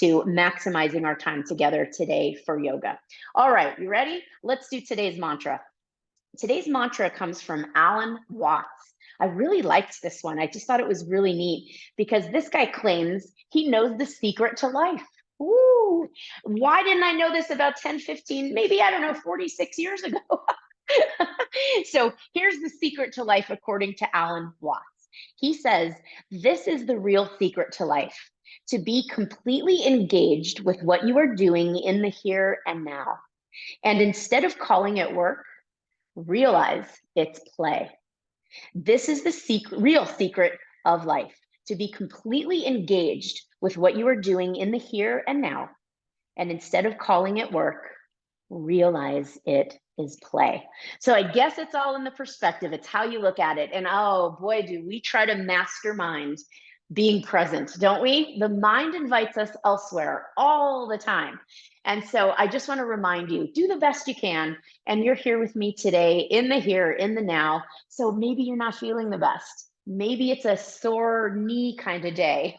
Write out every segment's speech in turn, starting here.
to maximizing our time together today for yoga. All right, you ready? Let's do today's mantra. Today's mantra comes from Alan Watts. I really liked this one. I just thought it was really neat because this guy claims he knows the secret to life. Ooh, why didn't I know this about 10, 15, maybe, I don't know, 46 years ago? So here's the secret to life according to Alan Watts. He says, this is the real secret to life, to be completely engaged with what you are doing in the here and now. And instead of calling it work, realize it's play. This is the real secret of life, to be completely engaged with what you are doing in the here and now. And instead of calling it work, realize it is play. So I guess it's all in the perspective. It's how you look at it. And oh boy, do we try to mastermind being present, don't we? The mind invites us elsewhere all the time. And so I just want to remind you, do the best you can. And you're here with me today in the here, in the now. So maybe you're not feeling the best. Maybe it's a sore knee kind of day.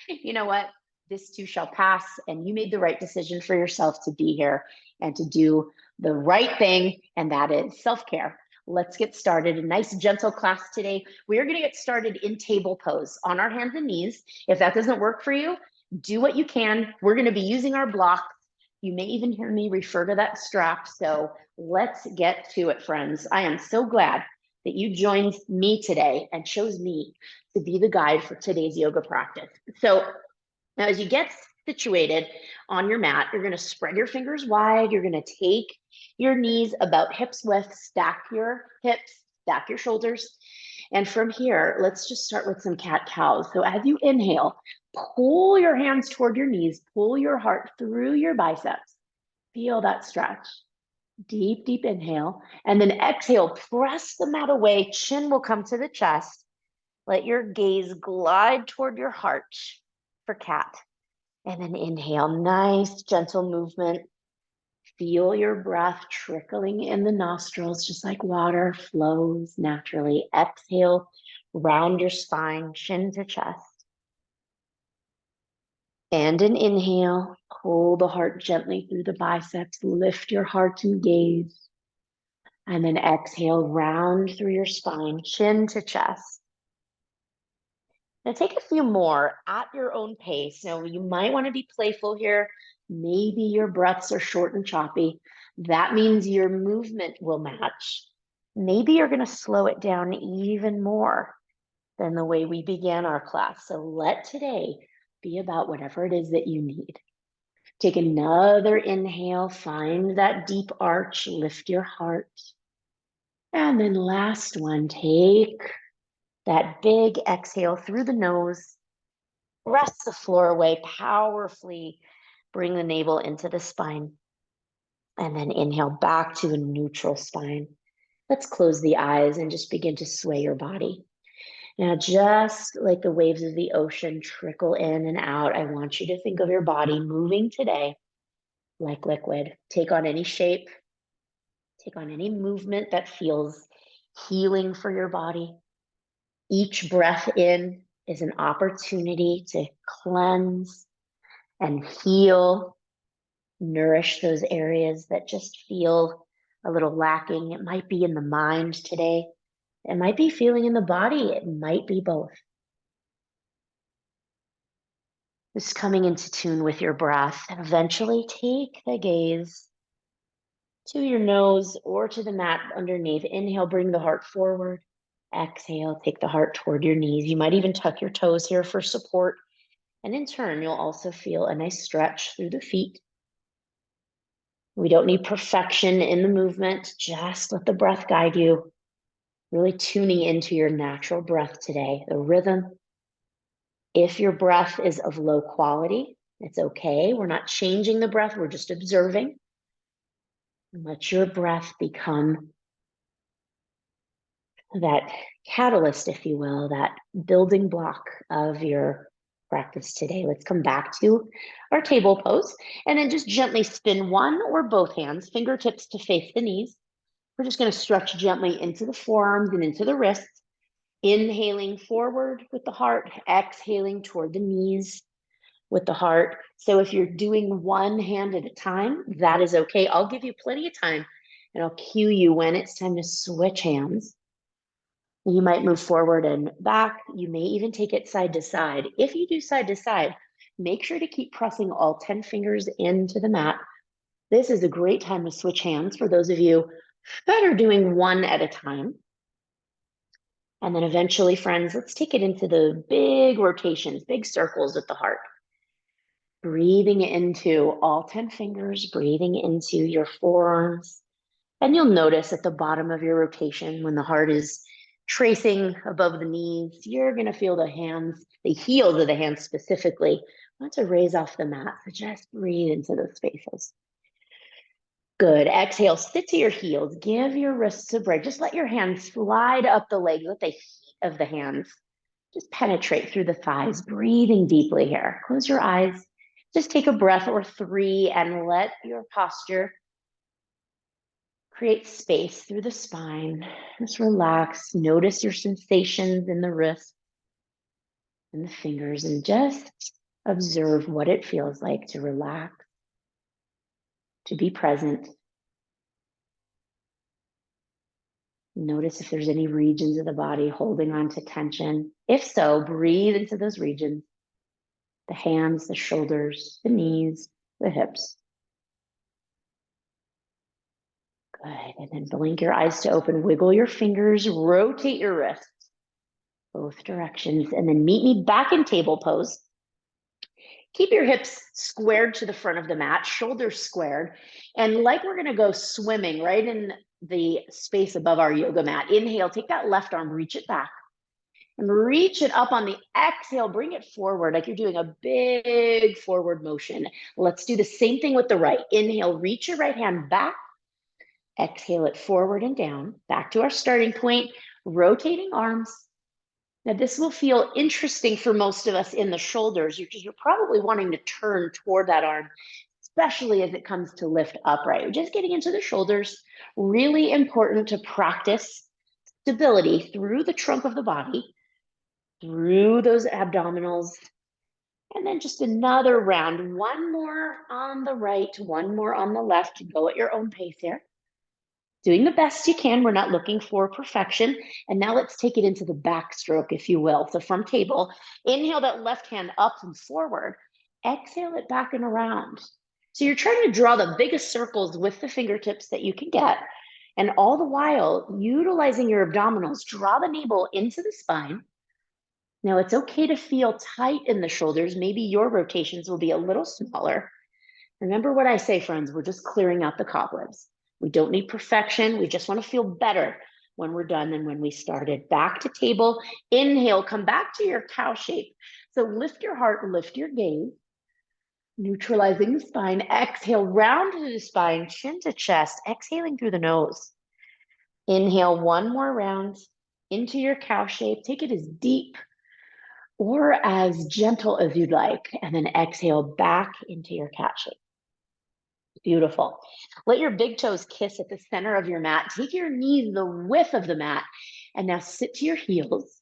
You know what? This too shall pass. And you made the right decision for yourself to be here and to do the right thing. And that is self-care. Let's get started. A nice gentle class today. We are going to get started in table pose on our hands and knees. If that doesn't work for you, do what you can. We're going to be using our blocks. You may even hear me refer to that strap. So let's get to it, friends. I am so glad that you joined me today and chose me to be the guide for today's yoga practice. So now as you get situated on your mat, you're going to spread your fingers wide. You're going to take your knees about hips width, stack your hips, stack your shoulders. And from here, let's just start with some cat-cows. So as you inhale, pull your hands toward your knees, pull your heart through your biceps. Feel that stretch. Deep, deep inhale. And then exhale, press the mat away. Chin will come to the chest. Let your gaze glide toward your heart for cat. And then inhale, nice gentle movement. Feel your breath trickling in the nostrils, just like water flows naturally. Exhale, round your spine, chin to chest. And an inhale, pull the heart gently through the biceps, lift your heart and gaze. And then exhale, round through your spine, chin to chest. Now take a few more at your own pace. Now you might want to be playful here. Maybe your breaths are short and choppy. That means your movement will match. Maybe you're going to slow it down even more than the way we began our class. So let today be about whatever it is that you need. Take another inhale, find that deep arch, lift your heart. And then last one, take that big exhale through the nose. Rest the floor away, powerfully bring the navel into the spine. And then inhale back to a neutral spine. Let's close the eyes and just begin to sway your body. Now, just like the waves of the ocean trickle in and out, I want you to think of your body moving today like liquid. Take on any shape, take on any movement that feels healing for your body. Each breath in is an opportunity to cleanse and heal, nourish those areas that just feel a little lacking. It might be in the mind today. It might be feeling in the body. It might be both. Just coming into tune with your breath, and eventually take the gaze to your nose or to the mat underneath. Inhale, bring the heart forward. Exhale, take the heart toward your knees. You might even tuck your toes here for support. And in turn, you'll also feel a nice stretch through the feet. We don't need perfection in the movement. Just let the breath guide you. Really tuning into your natural breath today, the rhythm. If your breath is of low quality, it's okay. We're not changing the breath. We're just observing. Let your breath become that catalyst, if you will, that building block of your practice today. Let's come back to our table pose and then just gently spin one or both hands, fingertips to face the knees. We're just going to stretch gently into the forearms and into the wrists, inhaling forward with the heart, exhaling toward the knees. with the heart. So if you're doing one hand at a time, that is okay. I'll give you plenty of time and I'll cue you when it's time to switch hands. You might move forward and back. You may even take it side to side. If you do side to side, make sure to keep pressing all 10 fingers into the mat. This is a great time to switch hands for those of you that are doing one at a time. And then eventually, friends, let's take it into the big rotations, big circles with the heart. Breathing into all 10 fingers, breathing into your forearms. And you'll notice at the bottom of your rotation, when the heart is tracing above the knees, you're going to feel the hands, the heels of the hands specifically, want to raise off the mat. So just breathe into those spaces. Good. Exhale, sit to your heels. Give your wrists a break. Just let your hands slide up the legs. Let the heat of the hands just penetrate through the thighs. Breathing deeply here. Close your eyes. Just take a breath or 3 and let your posture create space through the spine. Just relax. Notice your sensations in the wrists and the fingers and just observe what it feels like to relax, to be present. Notice if there's any regions of the body holding on to tension. If so, breathe into those regions. The hands, the shoulders, the knees, the hips. Good. And then blink your eyes to open. Wiggle your fingers. Rotate your wrists both directions. And then meet me back in table pose. Keep your hips squared to the front of the mat, shoulders squared. And like we're going to go swimming right in the space above our yoga mat. Inhale, take that left arm, reach it back. And reach it up on the exhale, bring it forward like you're doing a big forward motion. Let's do the same thing with the right. Inhale, reach your right hand back. Exhale it forward and down. Back to our starting point, rotating arms. Now this will feel interesting for most of us in the shoulders. You're probably wanting to turn toward that arm, especially as it comes to lift upright. We're just getting into the shoulders. Really important to practice stability through the trunk of the body, through those abdominals, and then just another round. One more on the right, one more on the left. Go at your own pace here. Doing the best you can. We're not looking for perfection. And now let's take it into the backstroke, if you will. So from table, inhale that left hand up and forward. Exhale it back and around. So you're trying to draw the biggest circles with the fingertips that you can get. And all the while, utilizing your abdominals, draw the navel into the spine. Now it's okay to feel tight in the shoulders. Maybe your rotations will be a little smaller. Remember what I say, friends, we're just clearing out the cobwebs. We don't need perfection. We just want to feel better when we're done than when we started. Back to table. Inhale, come back to your cow shape. So lift your heart, lift your gaze, neutralizing the spine. Exhale, round to the spine, chin to chest, exhaling through the nose. Inhale, one more round into your cow shape. Take it as deep or as gentle as you'd like. And then exhale back into your cat shape. Beautiful. Let your big toes kiss at the center of your mat. Take your knees the width of the mat. And now sit to your heels.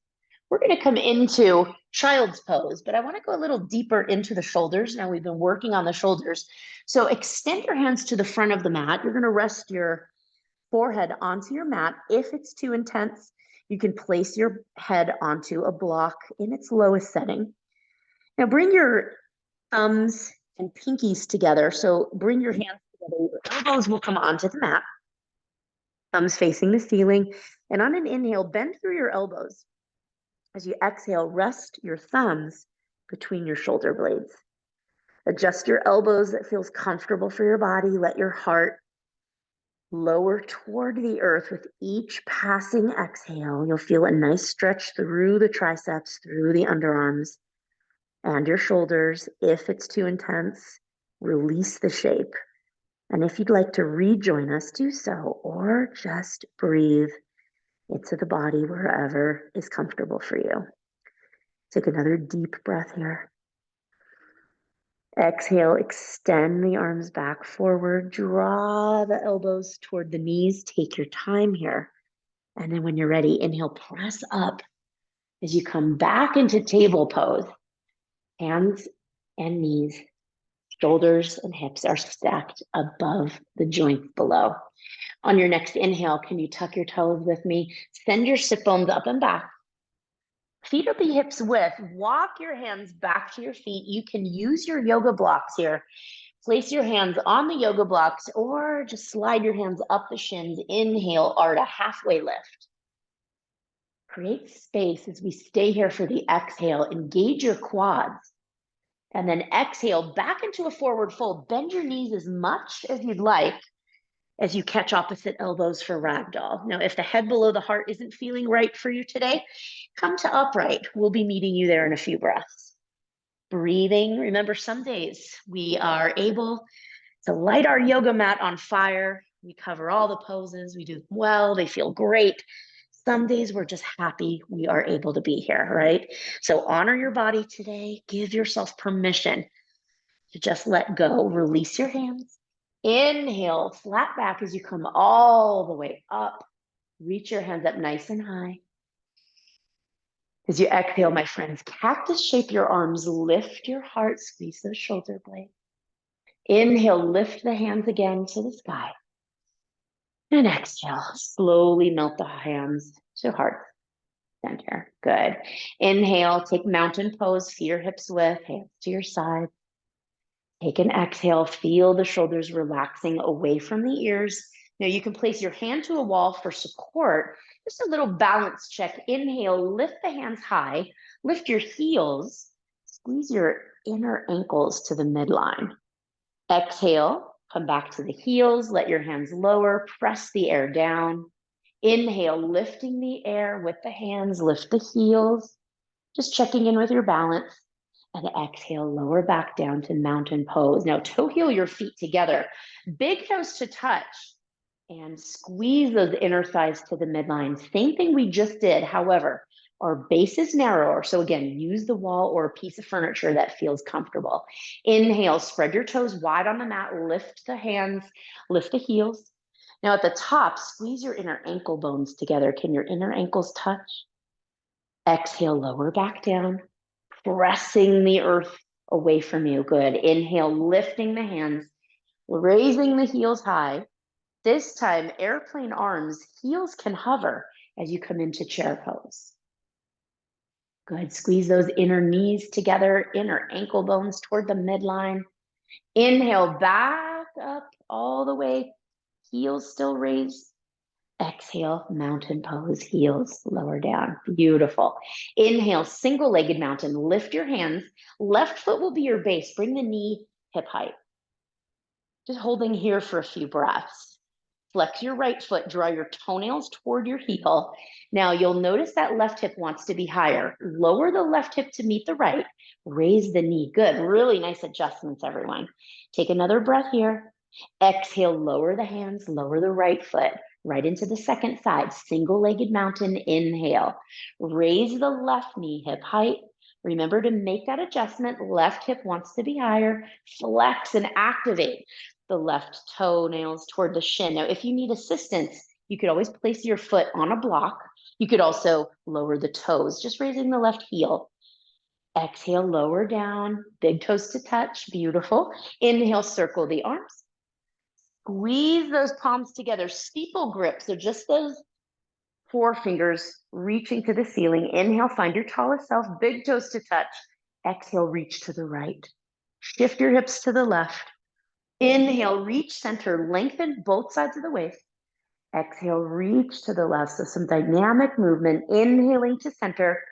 We're going to come into child's pose, but I want to go a little deeper into the shoulders. Now we've been working on the shoulders. So extend your hands to the front of the mat. You're going to rest your forehead onto your mat. If it's too intense, you can place your head onto a block in its lowest setting. Now bring your thumbs and pinkies together. So bring your hands together. Your elbows will come onto the mat. Thumbs facing the ceiling. And on an inhale, bend through your elbows. As you exhale, rest your thumbs between your shoulder blades. Adjust your elbows that feels comfortable for your body. Let your heart lower toward the earth with each passing exhale. You'll feel a nice stretch through the triceps, through the underarms, and your shoulders. If it's too intense, release the shape. And if you'd like to rejoin us, do so, or just breathe into the body wherever is comfortable for you. Take another deep breath here. Exhale, extend the arms back forward, draw the elbows toward the knees, take your time here. And then when you're ready, inhale, press up as you come back into table pose. Hands and knees. Shoulders and hips are stacked above the joints below. On your next inhale, can you tuck your toes with me? Send your sit bones up and back. Feet will be hips width. Walk your hands back to your feet. You can use your yoga blocks here. Place your hands on the yoga blocks or just slide your hands up the shins. Inhale, Ardha, halfway lift. Create space as we stay here for the exhale. Engage your quads. And then exhale back into a forward fold. Bend your knees as much as you'd like as you catch opposite elbows for ragdoll. Now, if the head below the heart isn't feeling right for you today, come to upright. We'll be meeting you there in a few breaths. Breathing. Remember, some days we are able to light our yoga mat on fire. We cover all the poses. We do them well. They feel great. Some days we're just happy we are able to be here, right? So honor your body today. Give yourself permission to just let go. Release your hands. Inhale, flat back as you come all the way up. Reach your hands up nice and high. As you exhale, my friends, cactus shape your arms. Lift your heart. Squeeze those shoulder blades. Inhale, lift the hands again to the sky. And exhale, slowly melt the hands to heart center. Good. Inhale, take mountain pose, feet or hips width, hands to your side. Take an exhale, feel the shoulders relaxing away from the ears. Now you can place your hand to a wall for support. Just a little balance check. Inhale, lift the hands high, lift your heels, squeeze your inner ankles to the midline. Exhale, come back to the heels, let your hands lower, press the air down. Inhale, lifting the air with the hands, lift the heels, just checking in with your balance. And exhale, lower back down to mountain pose. Now toe heel your feet together, big toes to touch, and squeeze those inner thighs to the midline. Same thing we just did. However, our base is narrower. So again, use the wall or a piece of furniture that feels comfortable. Inhale, spread your toes wide on the mat, lift the hands, lift the heels. Now at the top, squeeze your inner ankle bones together. Can your inner ankles touch? Exhale, lower back down, pressing the earth away from you. Good. Inhale, lifting the hands, raising the heels high. This time, airplane arms, heels can hover as you come into chair pose. Good. Squeeze those inner knees together, inner ankle bones toward the midline. Inhale, back up all the way, heels still raised. Exhale, mountain pose, heels lower down. Beautiful. Inhale, single-legged mountain. Lift your hands. Left foot will be your base. Bring the knee hip height. Just holding here for a few breaths. Flex your right foot. Draw your toenails toward your heel. Now you'll notice that left hip wants to be higher. Lower the left hip to meet the right. Raise the knee. Good. Really nice adjustments, everyone. Take another breath here. Exhale, lower the hands, lower the right foot. Right into the second side, single-legged mountain, inhale. Raise the left knee hip height. Remember to make that adjustment. Left hip wants to be higher. Flex and activate the left toenails toward the shin. Now, if you need assistance, you could always place your foot on a block. You could also lower the toes, just raising the left heel. Exhale, lower down, big toes to touch, beautiful. Inhale, circle the arms. Squeeze those palms together, steeple grip. So just those forefingers reaching to the ceiling. Inhale, find your tallest self, big toes to touch. Exhale, reach to the right. Shift your hips to the left. Inhale, reach center, lengthen both sides of the waist. Exhale, reach to the left. So some dynamic movement, inhaling to center.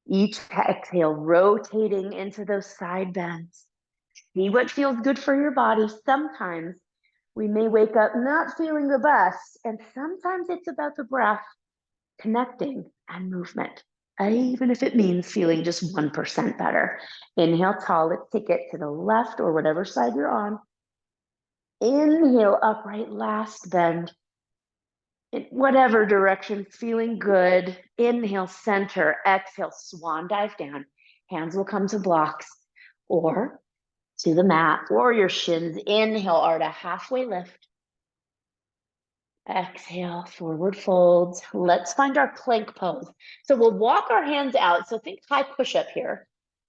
Each exhale, rotating into those side bends. See what feels good for your body. Sometimes we may wake up not feeling the best, and sometimes it's about the breath, connecting, and movement, even if it means feeling just 1% better. Inhale, tall. Let's take it to the left or whatever side you're on. Inhale, upright, last bend. In whatever direction, feeling good. Inhale, center. Exhale, swan dive down. Hands will come to blocks or to the mat or your shins. Inhale, Ardha, halfway lift. Exhale, forward fold. Let's find our plank pose. So we'll walk our hands out. So think high push-up here.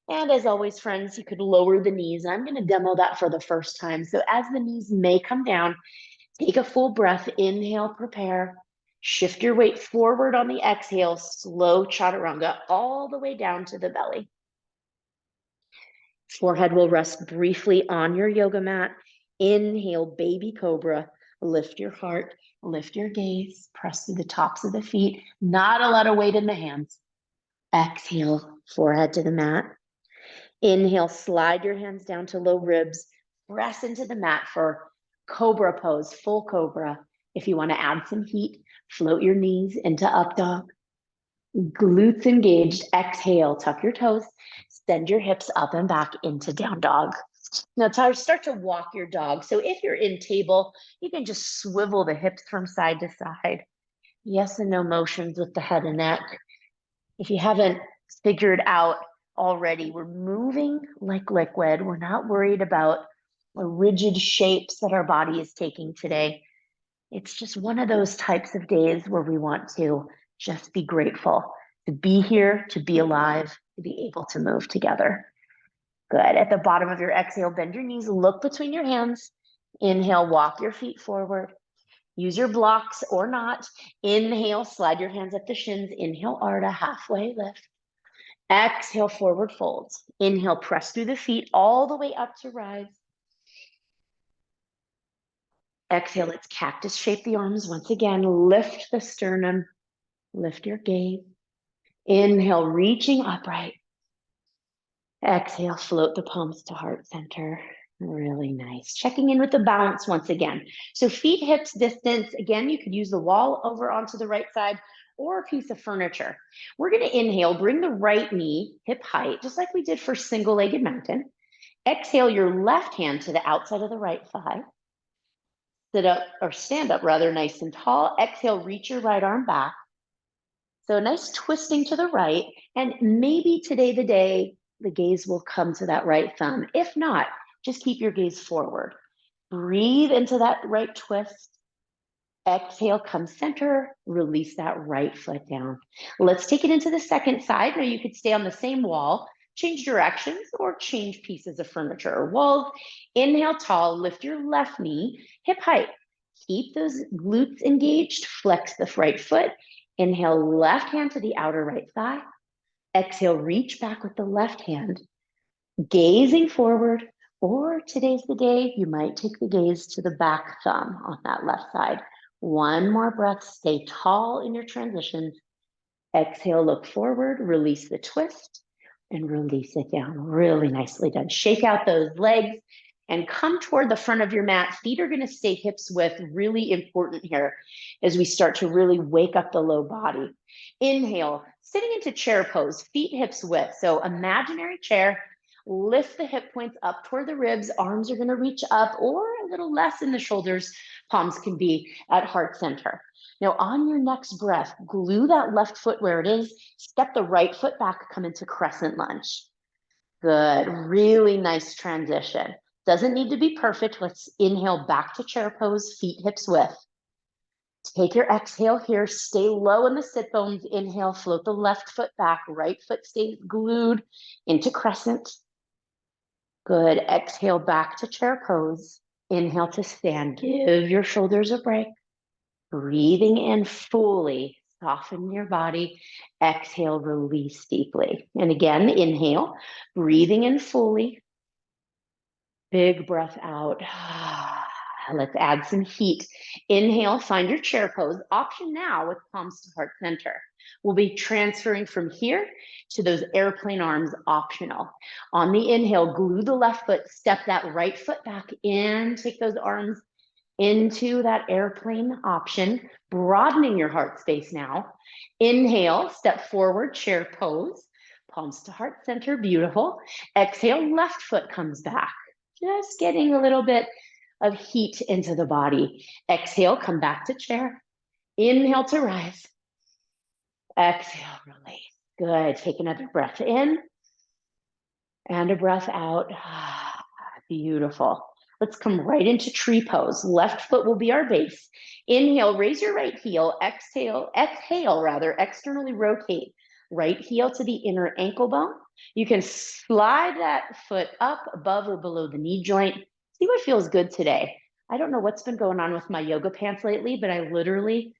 And as always, friends, you could lower the knees. I'm going to demo that for the first time. So as the knees may come down, take a full breath. Inhale, prepare. Shift your weight forward on the exhale, slow chaturanga all the way down to the belly. Forehead will rest briefly on your yoga mat. Inhale, baby cobra. Lift your heart, lift your gaze, press through the tops of the feet. Not a lot of weight in the hands. Exhale, forehead to the mat. Inhale, slide your hands down to low ribs. Press into the mat for cobra pose, full cobra. If you want to add some heat, float your knees into up dog. Glutes engaged. Exhale, tuck your toes. Send your hips up and back into down dog. Now, Tyler, start to walk your dog. So if you're in table, you can just swivel the hips from side to side. Yes and no motions with the head and neck. If you haven't figured out already, we're moving like liquid. We're not worried about the rigid shapes that our body is taking today. It's just one of those types of days where we want to just be grateful to be here, to be alive, to be able to move together. Good. At the bottom of your exhale, bend your knees, look between your hands. Inhale, walk your feet forward. Use your blocks or not. Inhale, slide your hands up the shins. Inhale, Ardha, halfway lift. Exhale, forward folds. Inhale, press through the feet all the way up to rise. Exhale, let's cactus shape the arms once again. Lift the sternum, lift your gaze. Inhale, reaching upright. Exhale, float the palms to heart center. Really nice. Checking in with the balance once again. So feet, hips, distance. Again, you could use the wall over onto the right side or a piece of furniture. We're going to inhale, bring the right knee hip height, just like we did for single-legged mountain. Exhale your left hand to the outside of the right thigh. Sit up or stand up rather nice and tall. Exhale, reach your right arm back. So a nice twisting to the right. And maybe today the gaze will come to that right thumb. If not, just keep your gaze forward. Breathe into that right twist. Exhale, come center, release that right foot down. Let's take it into the second side. Now you could stay on the same wall, change directions, or change pieces of furniture or walls. Inhale tall, lift your left knee, hip height. Keep those glutes engaged, flex the right foot. Inhale, left hand to the outer right thigh. Exhale, reach back with the left hand, gazing forward, or today's the day you might take the gaze to the back thumb on that left side. One more breath, stay tall in your transitions. Exhale, look forward, release the twist, and release it down. Really nicely done. Shake out those legs and come toward the front of your mat. Feet are going to stay hips width. Really important here as we start to really wake up the low body. Inhale, sitting into chair pose, feet hips width. So imaginary chair. Lift the hip points up toward the ribs. Arms are going to reach up or a little less in the shoulders. Palms can be at heart center. Now on your next breath, glue that left foot where it is. Step the right foot back, come into crescent lunge. Good, really nice transition. Doesn't need to be perfect. Let's inhale back to chair pose, feet hips width. Take your exhale here, stay low in the sit bones. Inhale, float the left foot back, right foot stays glued into crescent. Good, exhale back to chair pose. Inhale to stand, give your shoulders a break. Breathing in fully, soften your body. Exhale, release deeply. And again, inhale, breathing in fully. Big breath out. Let's add some heat. Inhale, find your chair pose. Option now with palms to heart center. We'll be transferring from here to those airplane arms, optional. On the inhale, glue the left foot, step that right foot back in, take those arms into that airplane option, broadening your heart space now. Inhale, step forward, chair pose, palms to heart center, beautiful. Exhale, left foot comes back. Just getting a little bit of heat into the body. Exhale, come back to chair. Inhale to rise. Exhale, release. Good. Take another breath in and a breath out. Beautiful. Let's come right into tree pose. Left foot will be our base. Inhale, raise your right heel. Exhale, externally rotate. Right heel to the inner ankle bone. You can slide that foot up above or below the knee joint. See what feels good today. I don't know what's been going on with my yoga pants lately, but I literally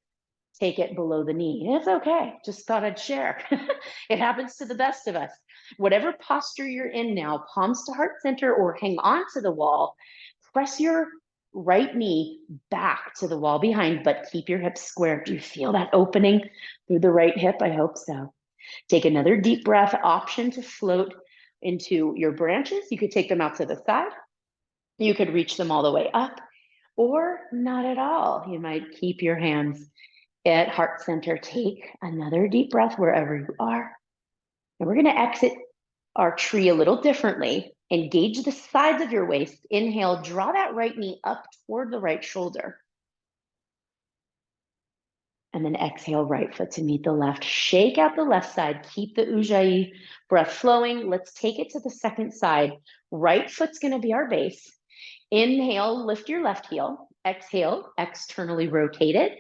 take it below the knee. It's okay. Just thought I'd share. It happens to the best of us. Whatever posture you're in now, palms to heart center or hang on to the wall, press your right knee back to the wall behind, but keep your hips square. Do you feel that opening through the right hip? I hope so. Take another deep breath. Option to float into your branches. You could take them out to the side. You could reach them all the way up or not at all. You might keep your hands at heart center. Take another deep breath wherever you are. And we're going to exit our tree a little differently. Engage the sides of your waist. Inhale, draw that right knee up toward the right shoulder. And then exhale, right foot to meet the left. Shake out the left side. Keep the Ujjayi breath flowing. Let's take it to the second side. Right foot's going to be our base. Inhale, lift your left heel. Exhale, externally rotate it.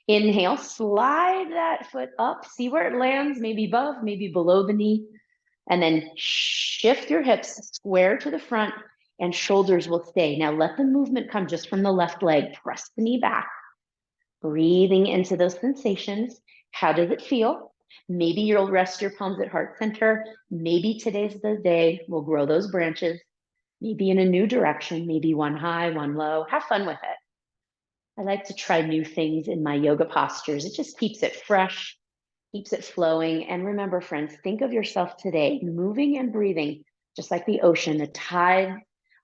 Inhale, slide that foot up. See where it lands, maybe above, maybe below the knee. And then shift your hips square to the front and shoulders will stay. Now let the movement come just from the left leg. Press the knee back. Breathing into those sensations. How does it feel? Maybe you'll rest your palms at heart center. Maybe today's the day we'll grow those branches. Maybe in a new direction, maybe one high, one low. Have fun with it. I like to try new things in my yoga postures. It just keeps it fresh, keeps it flowing. And remember, friends, think of yourself today, moving and breathing, just like the ocean, the tide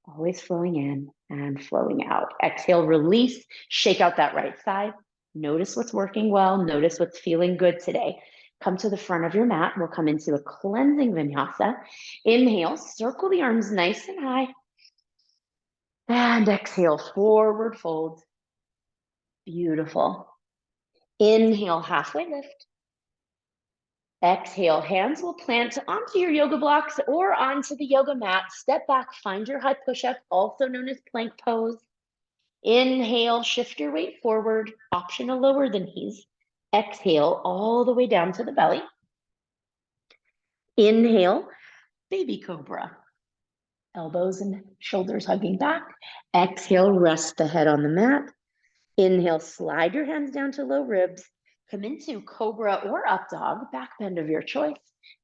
always flowing in and flowing out. Exhale, release, shake out that right side. Notice what's working well. Notice what's feeling good today. Come to the front of your mat. We'll come into a cleansing vinyasa. Inhale, circle the arms nice and high. And exhale, forward fold. Beautiful. Inhale, halfway lift. Exhale, hands will plant onto your yoga blocks or onto the yoga mat. Step back, find your high push-up, also known as plank pose. Inhale, shift your weight forward, option to lower the knees. Exhale, all the way down to the belly. Inhale, baby cobra. Elbows and shoulders hugging back. Exhale, rest the head on the mat. Inhale, slide your hands down to low ribs. Come into cobra or up dog, back bend of your choice.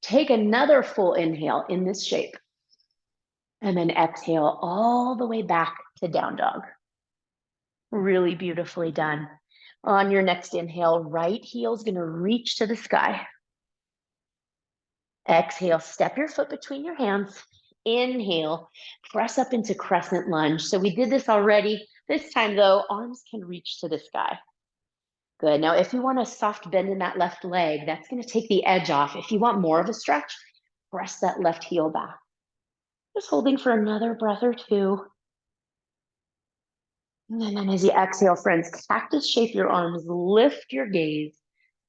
Take another full inhale in this shape. And then exhale all the way back to down dog. Really beautifully done. On your next inhale, right heel is going to reach to the sky. Exhale, step your foot between your hands. Inhale, press up into crescent lunge. So we did this already. This time though, arms can reach to the sky. Good. Now, if you want a soft bend in that left leg, that's going to take the edge off. If you want more of a stretch, press that left heel back. Just holding for another breath or two. And then as you exhale, friends, cactus shape your arms, lift your gaze,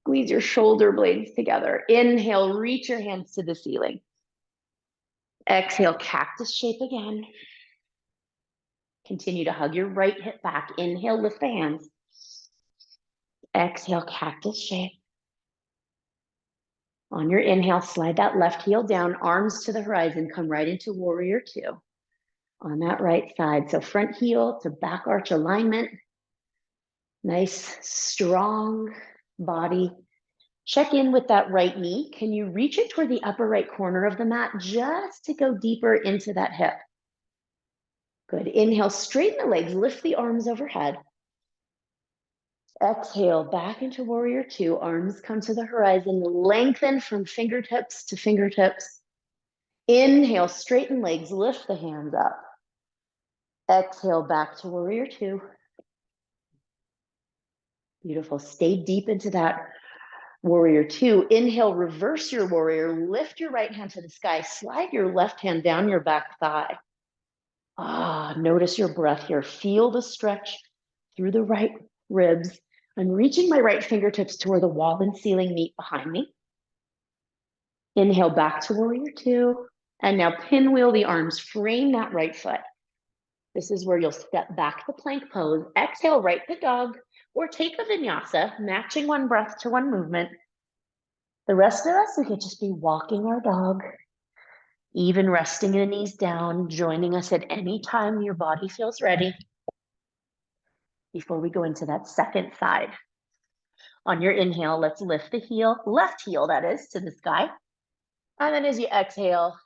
squeeze your shoulder blades together. Inhale, reach your hands to the ceiling. Exhale, cactus shape again. Continue to hug your right hip back. Inhale, lift the hands. Exhale, cactus shape. On your inhale, slide that left heel down, arms to the horizon, come right into warrior two on that right side. So front heel to back arch alignment. Nice, strong body. Check in with that right knee. Can you reach it toward the upper right corner of the mat just to go deeper into that hip? Good. Inhale, straighten the legs, lift the arms overhead. Exhale, back into warrior two. Arms come to the horizon. Lengthen from fingertips to fingertips. Inhale, straighten legs, lift the hands up. Exhale, back to warrior two. Beautiful. Stay deep into that warrior two. Inhale, reverse your warrior. Lift your right hand to the sky. Slide your left hand down your back thigh. Notice your breath here. Feel the stretch through the right ribs. I'm reaching my right fingertips to where the wall and ceiling meet behind me. Inhale, back to warrior two. And now pinwheel the arms, frame that right foot. This is where you'll step back to plank pose. Exhale, right to dog, or take a vinyasa, matching one breath to one movement. The rest of us, we could just be walking our dog. Even resting the knees down, joining us at any time your body feels ready before we go into that second side. On your inhale, let's lift the heel, left heel that is, to the sky. And then as you exhale,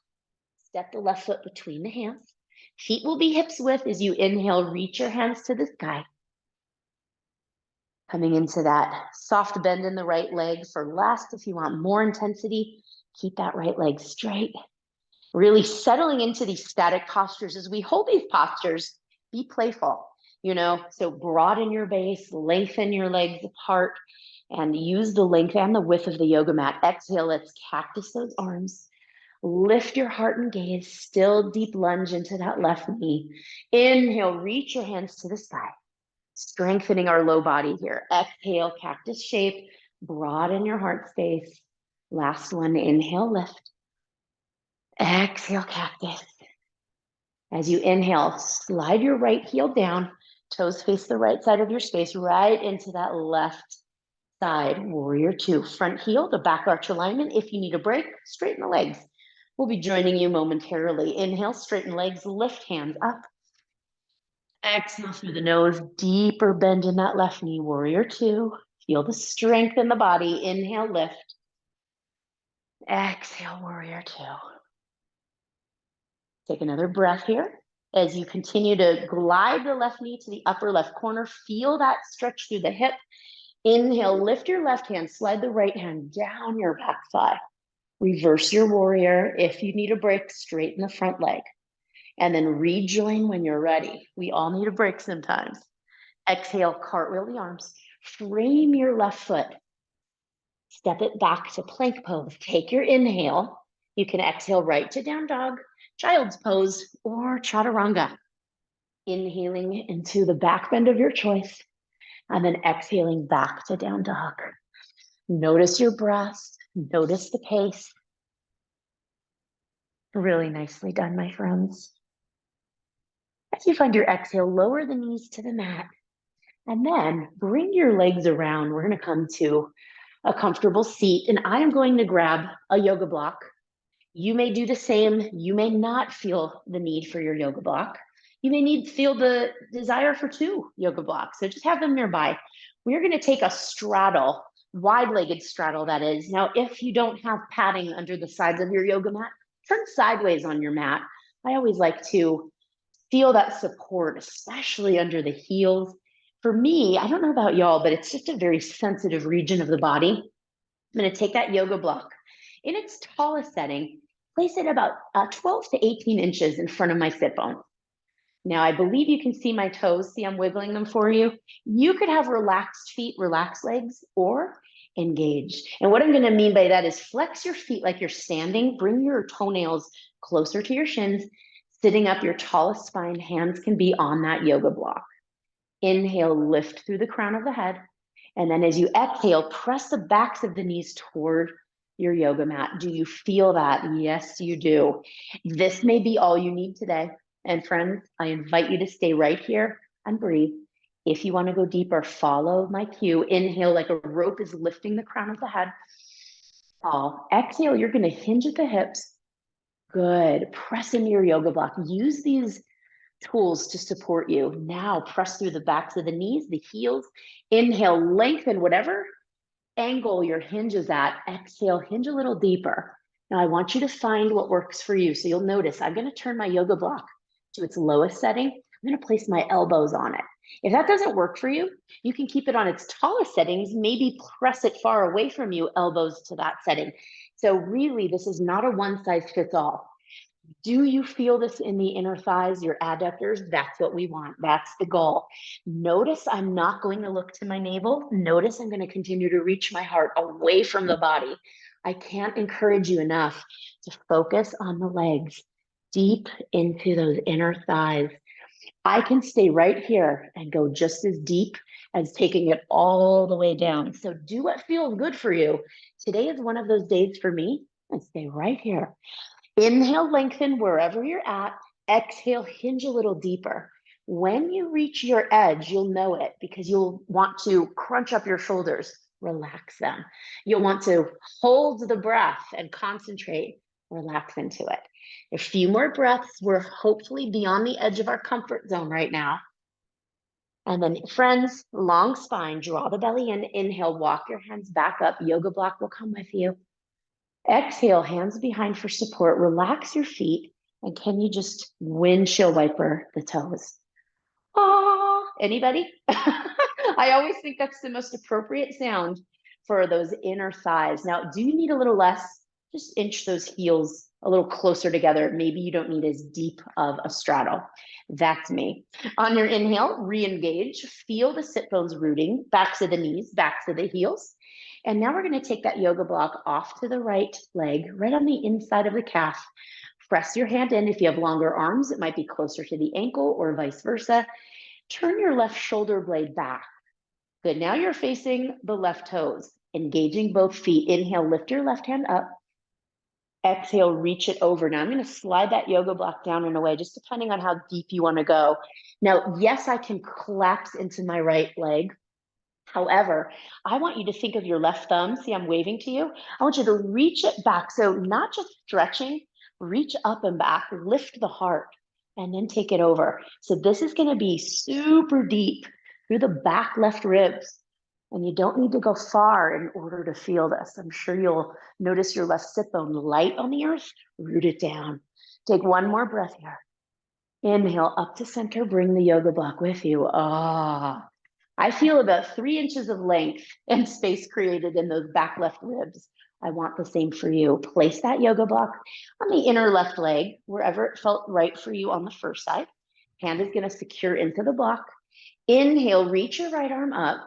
step the left foot between the hands. Feet will be hips width as you inhale, reach your hands to the sky. Coming into that soft bend in the right leg for last. If you want more intensity, keep that right leg straight. Really settling into these static postures. As we hold these postures, be playful, so broaden your base, lengthen your legs apart, and use the length and the width of the yoga mat. Exhale, let's cactus those arms. Lift your heart and gaze, still deep lunge into that left knee. Inhale, reach your hands to the sky. Strengthening our low body here. Exhale, cactus shape, broaden your heart space. Last one, inhale, lift. Exhale, cactus. As you inhale, slide your right heel down, toes face the right side of your space, right into that left side, warrior two. Front heel, the back arch alignment. If you need a break, straighten the legs. We'll be joining you momentarily. Inhale, straighten legs, lift hands up. Exhale through the nose, deeper bend in that left knee, warrior two. Feel the strength in the body. Inhale, lift. Exhale, warrior two. Take another breath here. As you continue to glide the left knee to the upper left corner, feel that stretch through the hip. Inhale, lift your left hand, slide the right hand down your back thigh. Reverse your warrior. If you need a break, straighten the front leg. And then rejoin when you're ready. We all need a break sometimes. Exhale, cartwheel the arms. Frame your left foot. Step it back to plank pose. Take your inhale. You can exhale right to down dog, child's pose, or chaturanga. Inhaling into the back bend of your choice, and then exhaling back to down dog. Notice your breath. Notice the pace. Really nicely done, my friends. As you find your exhale, lower the knees to the mat. And then bring your legs around. We're going to come to a comfortable seat. And I am going to grab a yoga block. You may do the same. You may not feel the need for your yoga block. You may feel the desire for 2 yoga blocks. So just have them nearby. We're going to take a straddle, wide-legged straddle that is. Now, if you don't have padding under the sides of your yoga mat, turn sideways on your mat. I always like to feel that support, especially under the heels. For me, I don't know about y'all, but it's just a very sensitive region of the body. I'm going to take that yoga block in its tallest setting, place it about 12 to 18 inches in front of my sit bone. Now, I believe you can see my toes. See, I'm wiggling them for you. You could have relaxed feet, relaxed legs, or engaged. And what I'm going to mean by that is flex your feet like you're standing. Bring your toenails closer to your shins. Sitting up your tallest spine, hands can be on that yoga block. Inhale, lift through the crown of the head. And then as you exhale, press the backs of the knees toward your yoga mat. Do you feel that? Yes, you do. This may be all you need today. And friends, I invite you to stay right here and breathe. If you want to go deeper, follow my cue. Inhale like a rope is lifting the crown of the head. Exhale, you're going to hinge at the hips. Good. Press into your yoga block. Use these tools to support you. Now press through the backs of the knees, the heels. Inhale, lengthen whatever angle your hinge is at. Exhale, hinge a little deeper. Now I want you to find what works for you. So you'll notice I'm going to turn my yoga block to its lowest setting. I'm going to place my elbows on it. If that doesn't work for you, you can keep it on its tallest settings, maybe press it far away from you, elbows to that setting. So really, this is not a one size fits all. Do you feel this in the inner thighs, your adductors? That's what we want. That's the goal. Notice I'm not going to look to my navel. Notice I'm going to continue to reach my heart away from the body. I can't encourage you enough to focus on the legs, deep into those inner thighs. I can stay right here and go just as deep as taking it all the way down. So do what feels good for you. Today is one of those days for me, and stay right here. Inhale, lengthen wherever you're at. Exhale, hinge a little deeper. When you reach your edge, you'll know it because you'll want to crunch up your shoulders, relax them. You'll want to hold the breath and concentrate, relax into it. A few more breaths. We're hopefully beyond the edge of our comfort zone right now. And then friends, long spine, draw the belly in, inhale, walk your hands back up. Yoga block will come with you. Exhale, hands behind for support. Relax your feet. And can you just windshield wiper the toes? Oh, anybody? I always think that's the most appropriate sound for those inner thighs. Now, do you need a little less? Just inch those heels a little closer together. Maybe you don't need as deep of a straddle. That's me. On your inhale, re-engage. Feel the sit bones rooting, backs of the knees, backs of the heels. And now we're going to take that yoga block off to the right leg, right on the inside of the calf. Press your hand in. If you have longer arms, it might be closer to the ankle or vice versa. Turn your left shoulder blade back. Good. Now you're facing the left toes, engaging both feet. Inhale, lift your left hand up. Exhale, reach it over. Now I'm going to slide that yoga block down and away, just depending on how deep you want to go. Now, yes, I can collapse into my right leg. However, I want you to think of your left thumb. See, I'm waving to you. I want you to reach it back. So not just stretching, reach up and back, lift the heart, and then take it over. So this is going to be super deep through the back left ribs. And you don't need to go far in order to feel this. I'm sure you'll notice your left sit bone light on the earth, root it down. Take one more breath here. Inhale up to center, bring the yoga block with you. Ah. I feel about 3 inches of length and space created in those back left ribs. I want the same for you. Place that yoga block on the inner left leg, wherever it felt right for you on the first side. Hand is going to secure into the block. Inhale, reach your right arm up.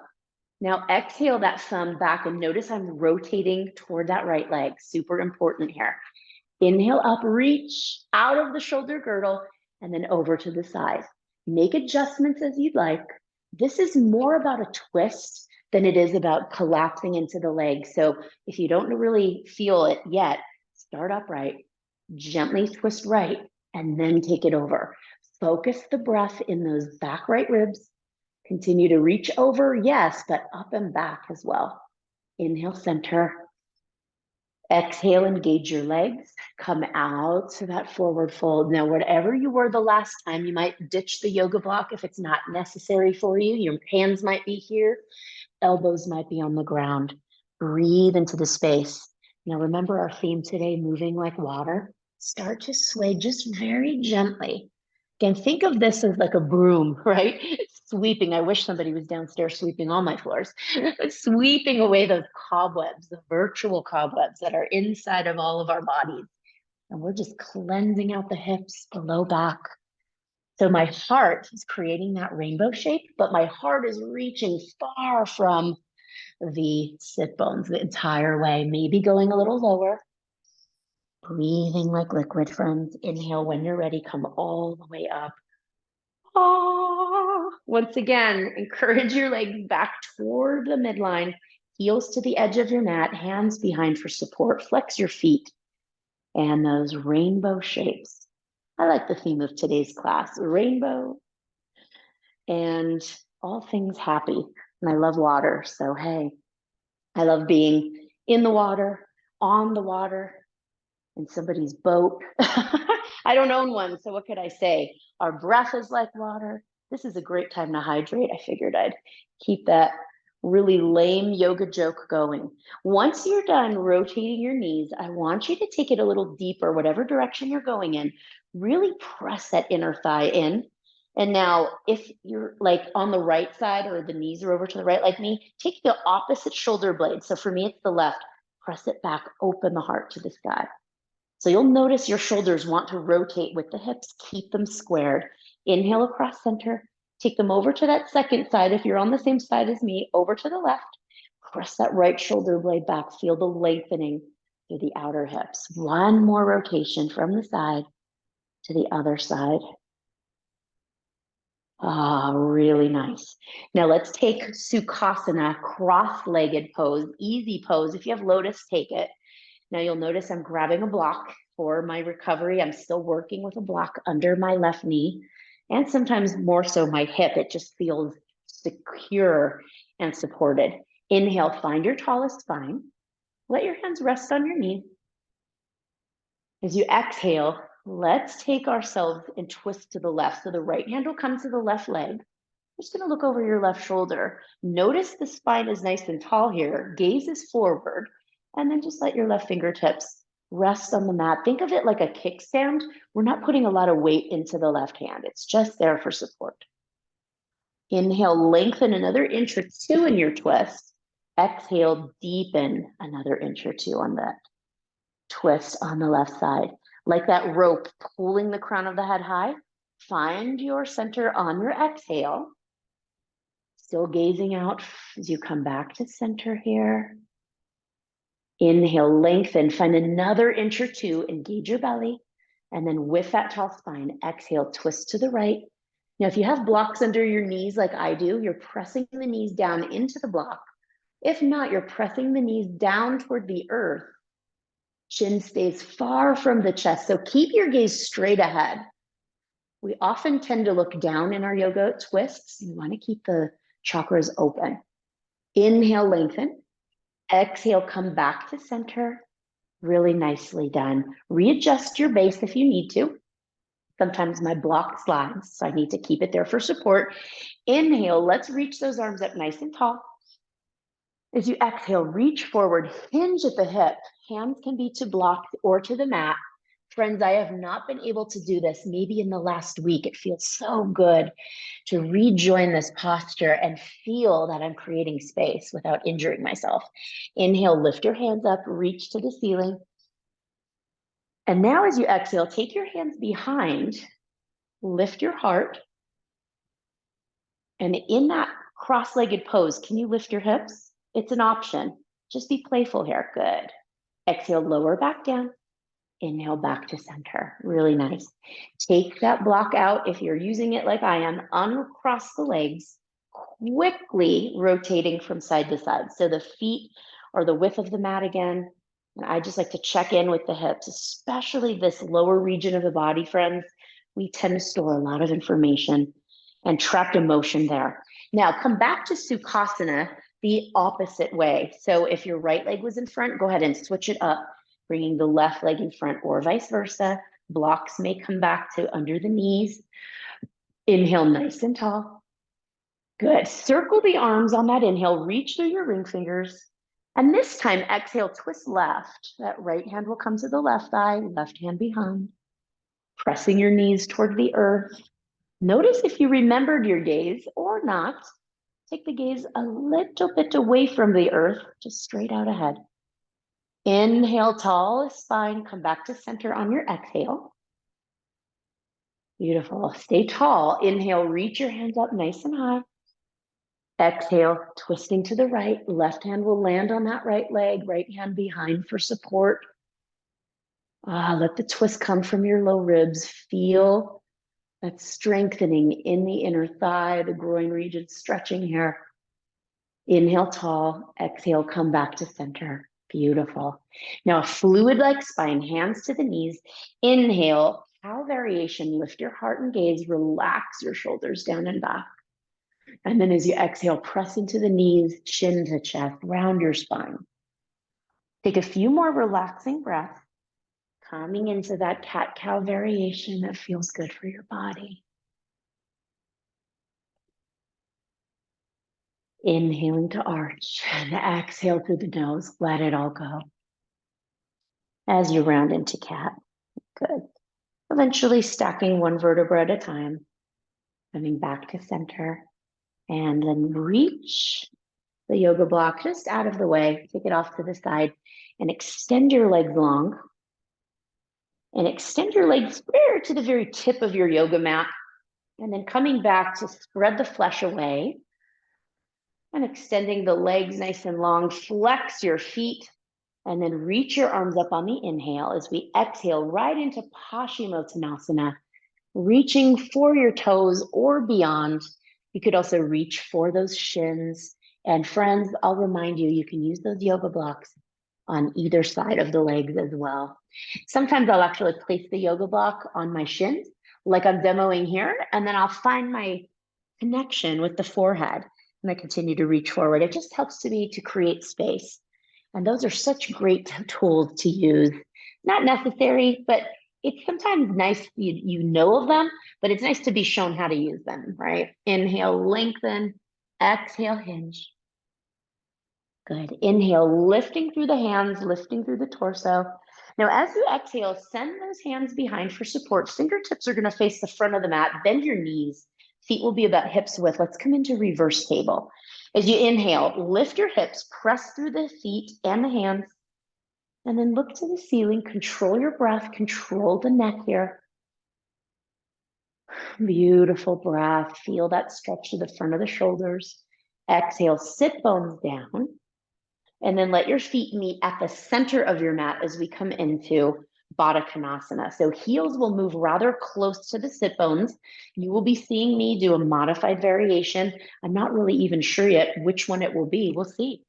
Now exhale that thumb back and notice I'm rotating toward that right leg. Super important here. Inhale up, reach out of the shoulder girdle and then over to the side. Make adjustments as you'd like. This is more about a twist than it is about collapsing into the leg. So if you don't really feel it yet, start upright, gently twist right, and then take it over. Focus the breath in those back right ribs. Continue to reach over, yes, but up and back as well. Inhale, center. Exhale, engage your legs. Come out to that forward fold. Now, whatever you were the last time, you might ditch the yoga block if it's not necessary for you. Your hands might be here. Elbows might be on the ground. Breathe into the space. Now, remember our theme today, moving like water. Start to sway just very gently. Again, think of this as like a broom, right? Sweeping. I wish somebody was downstairs sweeping all my floors. Sweeping away those cobwebs, the virtual cobwebs that are inside of all of our bodies. And we're just cleansing out the hips, the low back. So my heart is creating that rainbow shape, but my heart is reaching far from the sit bones the entire way, maybe going a little lower. Breathing like liquid, friends. Inhale when you're ready, come all the way up. Ah. Once again, encourage your legs back toward the midline, heels to the edge of your mat, hands behind for support. Flex your feet and those rainbow shapes. I like the theme of today's class, rainbow and all things happy. And I love water, so hey, I love being in the water, on the water, in somebody's boat. I don't own one, so what could I say? Our breath is like water. This is a great time to hydrate. I figured I'd keep that really lame yoga joke going. Once you're done rotating your knees, I want you to take it a little deeper, whatever direction you're going in. Really press that inner thigh in. And now if you're like on the right side or the knees are over to the right like me, take the opposite shoulder blade. So for me, it's the left. Press it back, open the heart to the sky. So you'll notice your shoulders want to rotate with the hips, keep them squared. Inhale across center, take them over to that second side. If you're on the same side as me, over to the left, press that right shoulder blade back, feel the lengthening through the outer hips. One more rotation from the side to the other side. Ah, really nice. Now let's take Sukhasana, cross-legged pose, easy pose. If you have lotus, take it. Now you'll notice I'm grabbing a block for my recovery. I'm still working with a block under my left knee and sometimes more so my hip. It just feels secure and supported. Inhale, find your tallest spine. Let your hands rest on your knee. As you exhale, let's take ourselves and twist to the left. So the right hand will come to the left leg. Just gonna look over your left shoulder. Notice the spine is nice and tall here. Gaze is forward. And then just let your left fingertips rest on the mat. Think of it like a kickstand. We're not putting a lot of weight into the left hand. It's just there for support. Inhale, lengthen another inch or two in your twist. Exhale, deepen another inch or two on that twist on the left side. Like that rope pulling the crown of the head high. Find your center on your exhale. Still gazing out as you come back to center here. Inhale, lengthen, find another inch or two, engage your belly. And then with that tall spine, exhale, twist to the right. Now, if you have blocks under your knees like I do, you're pressing the knees down into the block. If not, you're pressing the knees down toward the earth. Chin stays far from the chest, so keep your gaze straight ahead. We often tend to look down in our yoga twists. You want to keep the chakras open. Inhale, lengthen. Exhale, come back to center. Really nicely done. Readjust your base if you need to. Sometimes my block slides, so I need to keep it there for support. Inhale, let's reach those arms up nice and tall. As you exhale, reach forward, hinge at the hip. Hands can be to block or to the mat. Friends, I have not been able to do this maybe in the last week. It feels so good to rejoin this posture and feel that I'm creating space without injuring myself. Inhale, lift your hands up, reach to the ceiling. And now as you exhale, take your hands behind, lift your heart. And in that cross-legged pose, can you lift your hips? It's an option. Just be playful here. Good. Exhale, lower back down. Inhale, back to center. Really nice. Take that block out if you're using it like I am. Uncross the legs, quickly rotating from side to side. So the feet are the width of the mat again. And I just like to check in with the hips, especially this lower region of the body, friends. We tend to store a lot of information and trapped emotion there. Now come back to Sukhasana the opposite way. So if your right leg was in front, go ahead and switch it up, bringing the left leg in front or vice versa. Blocks may come back to under the knees. Inhale, nice and tall. Good. Circle the arms on that inhale. Reach through your ring fingers. And this time, exhale, twist left. That right hand will come to the left thigh, left hand behind. Pressing your knees toward the earth. Notice if you remembered your gaze or not. Take the gaze a little bit away from the earth, just straight out ahead. Inhale, tall spine. Come back to center on your exhale. Beautiful. Stay tall. Inhale, reach your hands up nice and high. Exhale, twisting to the right. Left hand will land on that right leg, right hand behind for support. Let the twist come from your low ribs. Feel that strengthening in the inner thigh, the groin region stretching here. Inhale, tall. Exhale, come back to center. Beautiful. Now, a fluid-like spine, hands to the knees. Inhale, cow variation. Lift your heart and gaze. Relax your shoulders down and back. And then as you exhale, press into the knees, chin to chest, round your spine. Take a few more relaxing breaths, coming into that cat-cow variation that feels good for your body. Inhaling to arch and exhale through the nose, let it all go. As you round into cat, good. Eventually stacking one vertebra at a time, coming back to center, and then reach the yoga block just out of the way, take it off to the side, and extend your legs long. And extend your legs square to the very tip of your yoga mat. And then coming back to spread the flesh away. And extending the legs nice and long, flex your feet. And then reach your arms up on the inhale as we exhale right into Paschimottanasana. Reaching for your toes or beyond. You could also reach for those shins. And friends, I'll remind you, you can use those yoga blocks on either side of the legs as well. Sometimes I'll actually place the yoga block on my shins, like I'm demoing here, and then I'll find my connection with the forehead, and I continue to reach forward. It just helps me to create space. And those are such great tools to use. Not necessary, but it's sometimes nice, you know of them, but it's nice to be shown how to use them, right? Inhale, lengthen, exhale, hinge. Good. Inhale, lifting through the hands, lifting through the torso. Now, as you exhale, send those hands behind for support. Fingertips are going to face the front of the mat. Bend your knees. Feet will be about hips width. Let's come into reverse table. As you inhale, lift your hips, press through the feet and the hands, and then look to the ceiling. Control your breath, control the neck here. Beautiful breath. Feel that stretch to the front of the shoulders. Exhale, sit bones down. And then let your feet meet at the center of your mat as we come into Baddha Konasana. So heels will move rather close to the sit bones. You will be seeing me do a modified variation. I'm not really even sure yet which one it will be. We'll see.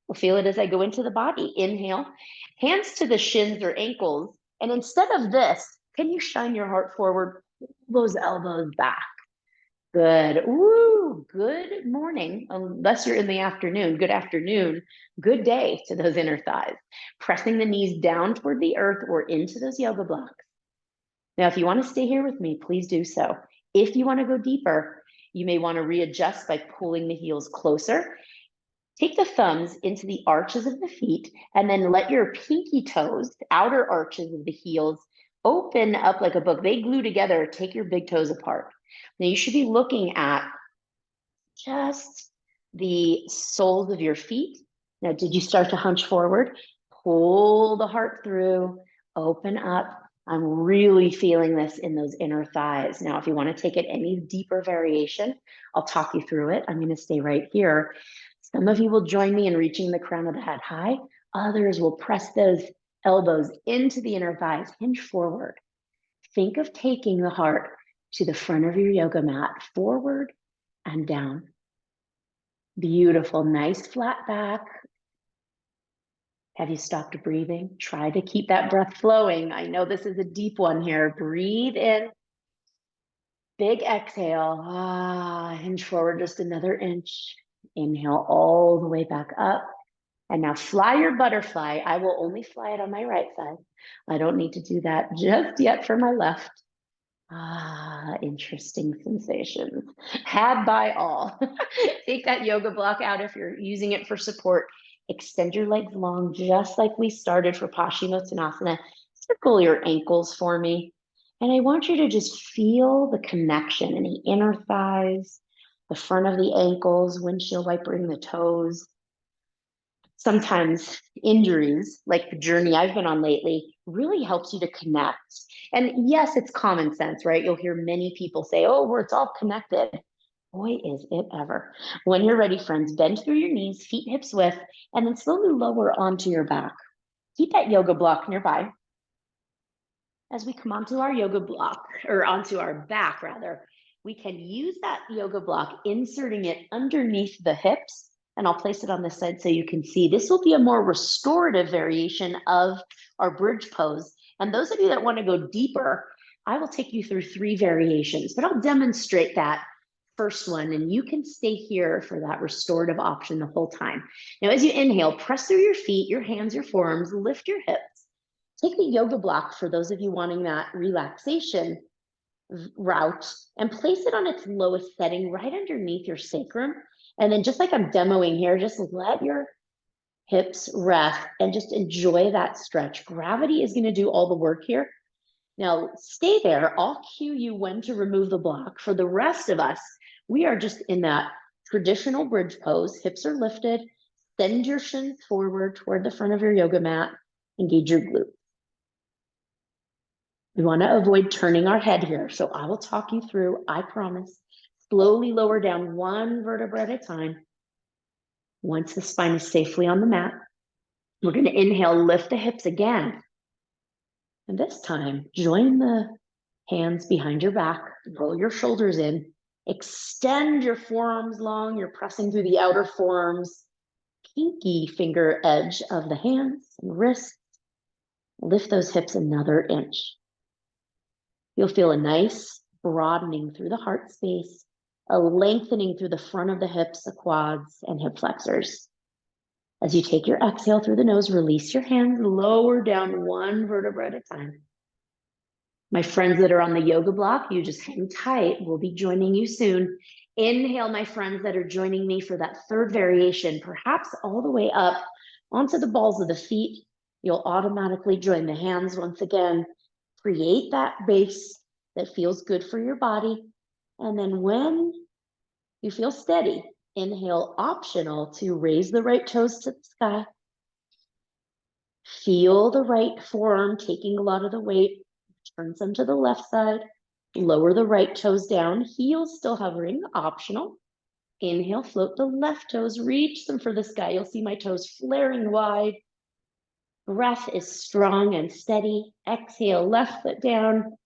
We'll feel it as I go into the body. Inhale, hands to the shins or ankles. And instead of this, can you shine your heart forward? Those elbows back. Good. Ooh, good morning. Unless you're in the afternoon, good afternoon, good day to those inner thighs. Pressing the knees down toward the earth or into those yoga blocks. Now, if you want to stay here with me, please do so. If you want to go deeper, you may want to readjust by pulling the heels closer. Take the thumbs into the arches of the feet and then let your pinky toes, the outer arches of the heels, open up like a book. They glue together. Take your big toes apart. Now you should be looking at just the soles of your feet. Now, did you start to hunch forward? Pull the heart through, open up. I'm really feeling this in those inner thighs. Now, if you want to take it any deeper variation, I'll talk you through it. I'm going to stay right here. Some of you will join me in reaching the crown of the head high. Others will press those elbows into the inner thighs, hinge forward. Think of taking the heart to the front of your yoga mat, forward and down. Beautiful, nice flat back. Have you stopped breathing? Try to keep that breath flowing. I know this is a deep one here. Breathe in. Big exhale. Hinge forward just another inch. Inhale all the way back up. And now fly your butterfly. I will only fly it on my right side. I don't need to do that just yet for my left. Interesting sensations. Had by all. Take that yoga block out if you're using it for support. Extend your legs long, just like we started for Paschimottanasana. Circle your ankles for me. And I want you to just feel the connection in the inner thighs, the front of the ankles, windshield wipering the toes. Sometimes injuries, like the journey I've been on lately, really helps you to connect. And yes, it's common sense, right? You'll hear many people say, oh, it's all connected. Boy, is it ever. When you're ready, friends, bend through your knees, feet hips width, and then slowly lower onto your back. Keep that yoga block nearby. As we come onto our yoga block, or onto our back rather, we can use that yoga block, inserting it underneath the hips, and I'll place it on this side so you can see. This will be a more restorative variation of our bridge pose. And those of you that want to go deeper, I will take you through 3 variations, but I'll demonstrate that first one, and you can stay here for that restorative option the whole time. Now, as you inhale, press through your feet, your hands, your forearms, lift your hips. Take the yoga block for those of you wanting that relaxation route and place it on its lowest setting right underneath your sacrum. And then just like I'm demoing here, just let your hips rest and just enjoy that stretch. Gravity is going to do all the work here. Now stay there. I'll cue you when to remove the block. For the rest of us, we are just in that traditional bridge pose. Hips are lifted. Send your shins forward toward the front of your yoga mat. Engage your glutes. We want to avoid turning our head here. So I will talk you through, I promise. Slowly lower down one vertebra at a time. Once the spine is safely on the mat, we're going to inhale, lift the hips again. And this time, join the hands behind your back, roll your shoulders in, extend your forearms long. You're pressing through the outer forearms, pinky finger edge of the hands and wrists. Lift those hips another inch. You'll feel a nice broadening through the heart space, a lengthening through the front of the hips, the quads, and hip flexors. As you take your exhale through the nose, release your hands, lower down one vertebra at a time. My friends that are on the yoga block, you just hang tight. We'll be joining you soon. Inhale, my friends that are joining me for that third variation, perhaps all the way up onto the balls of the feet. You'll automatically join the hands once again. Create that base that feels good for your body. And then when you feel steady, inhale, optional to raise the right toes to the sky. Feel the right forearm taking a lot of the weight. Turn some to the left side. Lower the right toes down. Heels still hovering, optional. Inhale, float the left toes. Reach them for the sky. You'll see my toes flaring wide. Breath is strong and steady. Exhale, left foot down.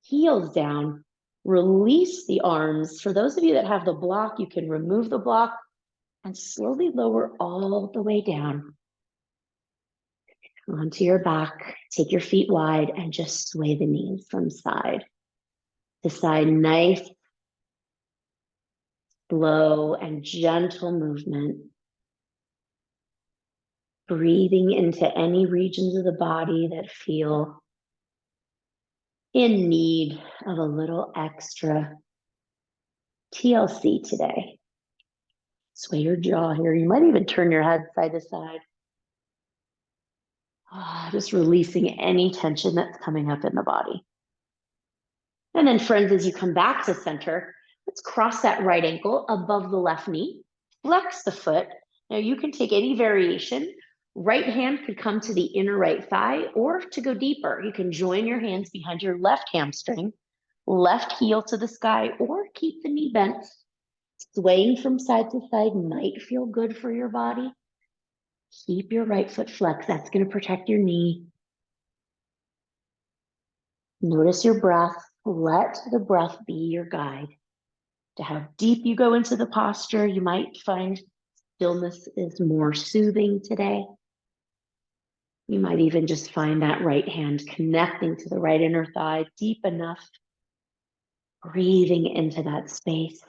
Heels down. Release the arms. For those of you that have the block, you can remove the block and slowly lower all the way down. Onto your back, take your feet wide and just sway the knees from side to side. Nice, slow and gentle movement. Breathing into any regions of the body that feel in need of a little extra TLC today. Sway your jaw here. You might even turn your head side to side. Just releasing any tension that's coming up in the body. And then friends, as you come back to center, let's cross that right ankle above the left knee, flex the foot. Now you can take any variation. Right hand could come to the inner right thigh, or to go deeper, you can join your hands behind your left hamstring, left heel to the sky, or keep the knee bent. Swaying from side to side might feel good for your body. Keep your right foot flexed. That's going to protect your knee. Notice your breath. Let the breath be your guide to how deep you go into the posture. You might find stillness is more soothing today. You might even just find that right hand connecting to the right inner thigh deep enough, breathing into that space.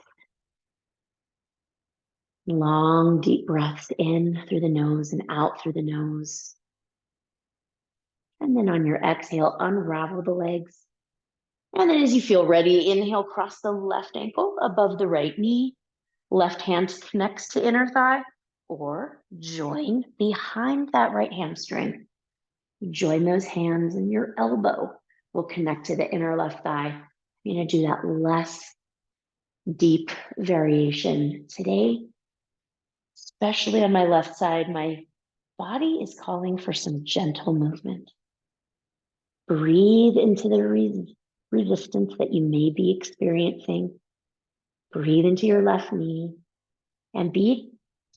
Long, deep breaths in through the nose and out through the nose. And then on your exhale, unravel the legs. And then as you feel ready, inhale, cross the left ankle above the right knee. Left hand connects to inner thigh, or join behind that right hamstring. Join those hands and your elbow will connect to the inner left thigh. You're going to do that less deep variation today. Especially on my left side, my body is calling for some gentle movement. Breathe into the resistance that you may be experiencing. Breathe into your left knee and be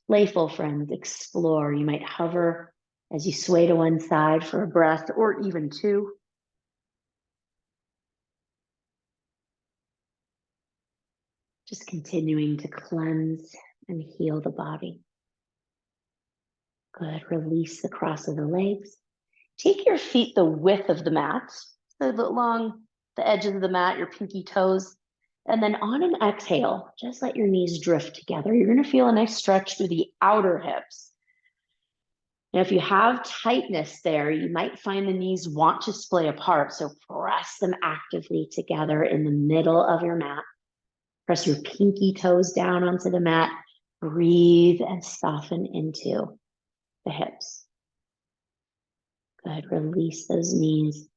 playful, friends. Explore. You might hover as you sway to one side for a breath or even two. Just continuing to cleanse and heal the body. Good. Release the cross of the legs. Take your feet the width of the mat, so along the edges of the mat, your pinky toes. And then on an exhale, just let your knees drift together. You're going to feel a nice stretch through the outer hips. Now, if you have tightness there, you might find the knees want to splay apart. So press them actively together in the middle of your mat. Press your pinky toes down onto the mat. Breathe and soften into the hips. Good. Release those knees.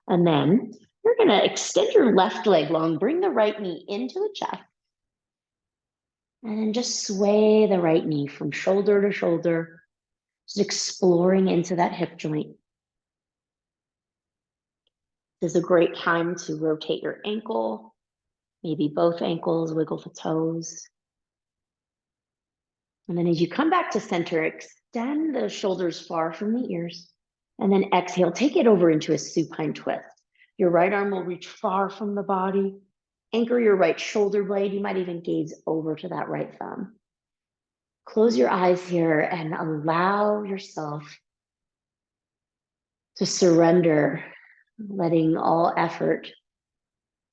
And then you're going to extend your left leg long. Bring the right knee into the chest. And then just sway the right knee from shoulder to shoulder. Just exploring into that hip joint. This is a great time to rotate your ankle. Maybe both ankles, wiggle the toes. And then as you come back to center, extend the shoulders far from the ears. And then exhale, take it over into a supine twist. Your right arm will reach far from the body. Anchor your right shoulder blade. You might even gaze over to that right thumb. Close your eyes here and allow yourself to surrender, letting all effort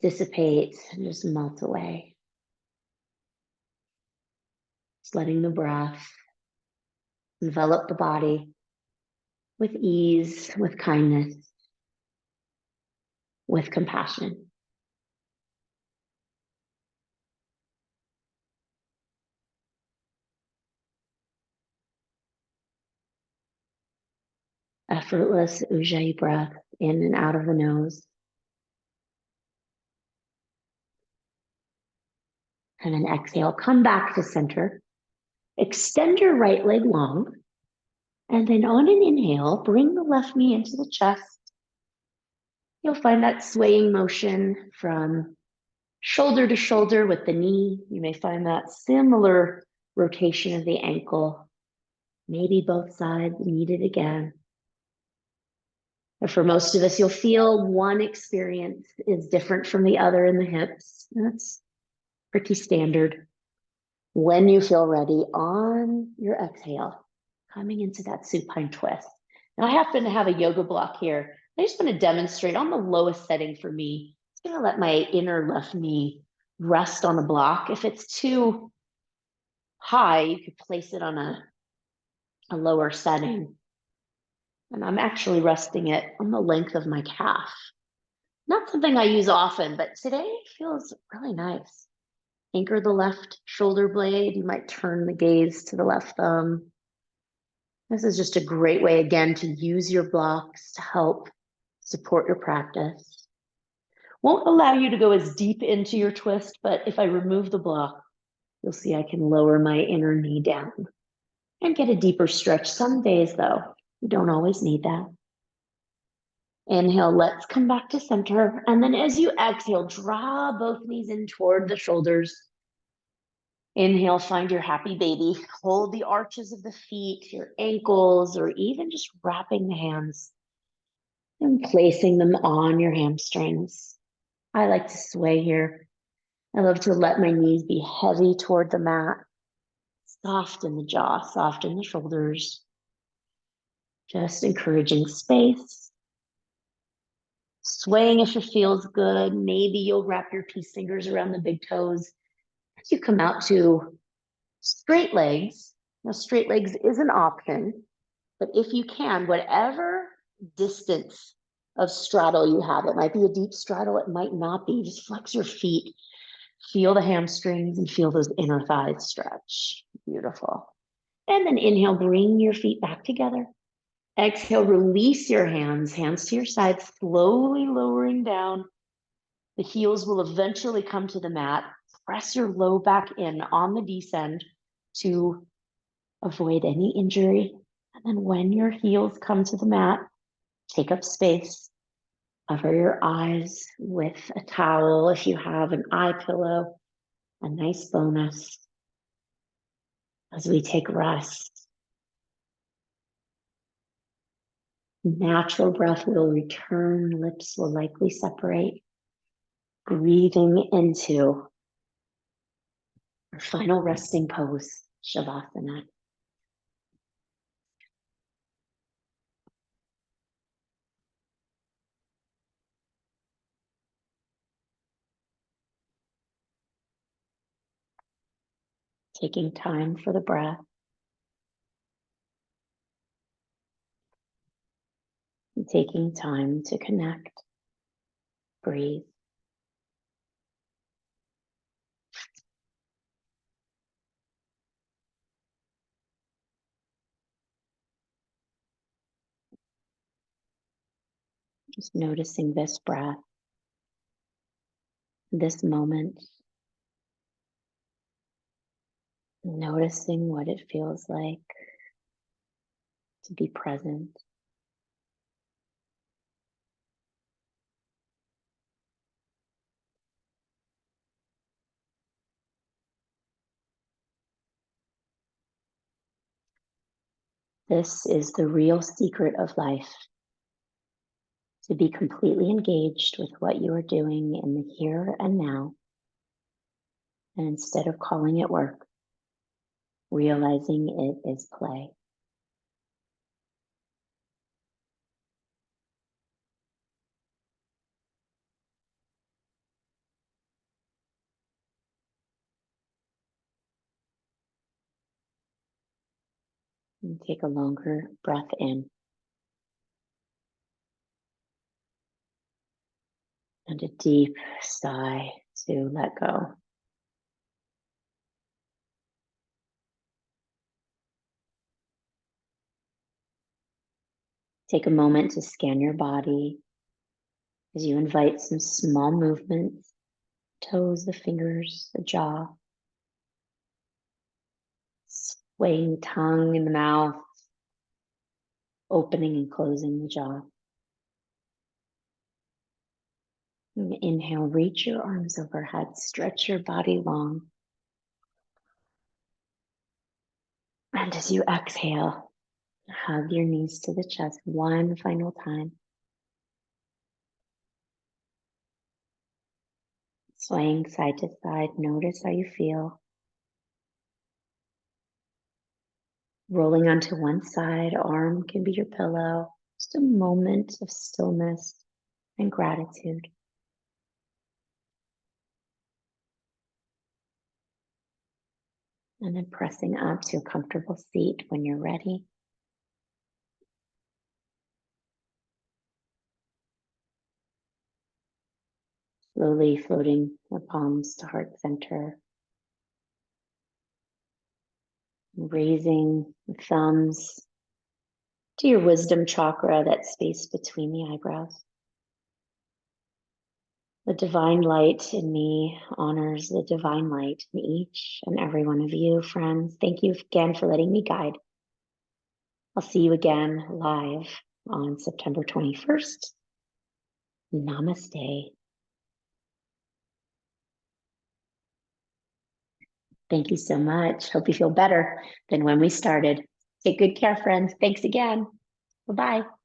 dissipate and just melt away. Just letting the breath envelop the body with ease, with kindness. with compassion. Effortless Ujjayi breath in and out of the nose. And then exhale, come back to center. Extend your right leg long. And then on an inhale, bring the left knee into the chest. You'll find that swaying motion from shoulder to shoulder with the knee. You may find that similar rotation of the ankle. Maybe both sides needed again. But for most of us, you'll feel one experience is different from the other in the hips. That's pretty standard. When you feel ready, on your exhale, coming into that supine twist. Now, I happen to have a yoga block here. I just want to demonstrate on the lowest setting for me. It's going to let my inner left knee rest on the block. If it's too high, you could place it on a lower setting. And I'm actually resting it on the length of my calf. Not something I use often, but today it feels really nice. Anchor the left shoulder blade. You might turn the gaze to the left thumb. This is just a great way, again, to use your blocks to help support your practice. Won't allow you to go as deep into your twist, but if I remove the block, you'll see I can lower my inner knee down and get a deeper stretch. Some days, though, you don't always need that. Inhale, let's come back to center. And then as you exhale, draw both knees in toward the shoulders. Inhale, find your happy baby. Hold the arches of the feet, your ankles, or even just wrapping the hands and placing them on your hamstrings. I like to sway here. I love to let my knees be heavy toward the mat, soft in the jaw, soft in the shoulders, just encouraging space. Swaying if it feels good. Maybe you'll wrap your peace fingers around the big toes as you come out to straight legs. Now, straight legs is an option, but if you can, whatever distance of straddle you have, it might be a deep straddle, it might not be, just flex your feet, feel the hamstrings and feel those inner thighs stretch. Beautiful. And then inhale, bring your feet back together. Exhale, release your hands, hands to your sides, slowly lowering down. The heels will eventually come to the mat. Press your low back in on the descend to avoid any injury. And then when your heels come to the mat, take up space. Cover your eyes with a towel if you have an eye pillow, a nice bonus as we take rest. Natural breath will return, lips will likely separate. Breathing into our final resting pose, Shavasana. Taking time for the breath. And taking time to connect. Breathe. Just noticing this breath, this moment. Noticing what it feels like to be present. This is the real secret of life. To be completely engaged with what you are doing in the here and now. And instead of calling it work, realizing it is play. And take a longer breath in. And a deep sigh to let go. Take a moment to scan your body as you invite some small movements, toes, the fingers, the jaw, swaying the tongue in the mouth, opening and closing the jaw. And inhale, reach your arms overhead, stretch your body long. And as you exhale, hug your knees to the chest one final time. Swaying side to side, notice how you feel. Rolling onto one side, arm can be your pillow. Just a moment of stillness and gratitude. And then pressing up to a comfortable seat when you're ready. Slowly floating the palms to heart center. Raising the thumbs to your wisdom chakra, that space between the eyebrows. The divine light in me honors the divine light in each and every one of you, friends. Thank you again for letting me guide. I'll see you again live on September 21st. Namaste. Thank you so much. Hope you feel better than when we started. Take good care, friends. Thanks again. Bye-bye.